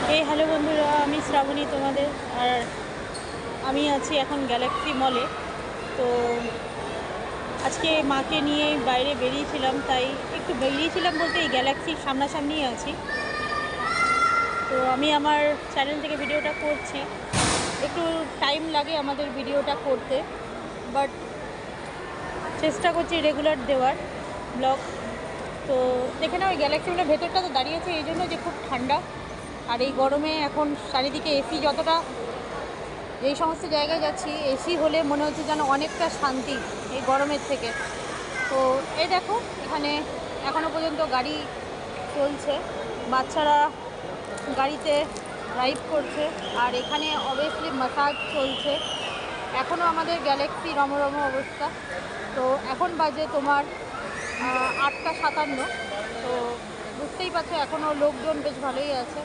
Hello বন্ধুরা, আমি শ্রাবণী তোমাদের। আর আমি আছি এখন গ্যালাক্সি মলে। তো আজকে মাকে নিয়ে বাইরে বেরিয়েছিলাম, তাই একটু বেরিয়েছিলাম বলতে এই গ্যালাক্সির সামনাসামনিই আছি। তো আমি আমার চ্যানেল থেকে ভিডিওটা করছি, একটু টাইম লাগে আমাদের ভিডিওটা করতে, বাট চেষ্টা করছি রেগুলার দেওয়ার ব্লগ। তো দেখে না, ওই গ্যালাক্সিগুলোর ভেতরটা তো দাঁড়িয়েছে এই জন্য যে খুব ঠান্ডা। আর এই গরমে এখন চারিদিকে এসি, যতটা যেই সমস্ত জায়গায় যাচ্ছি এসি হলে মনে হচ্ছে যেন অনেকটা শান্তি এই গরমের থেকে। তো এই দেখো, এখানে এখনও পর্যন্ত গাড়ি চলছে, বাচ্চারা গাড়িতে ড্রাইভ করছে, আর এখানে অবভিয়াসলি ম্যাসাজ চলছে। এখনও আমাদের গ্যালাক্সি রমরম অবস্থা। তো এখন বাজে তোমার 8টা 57। তো বুঝতেই পারছো এখনও লোকজন বেশ ভালোই আছে।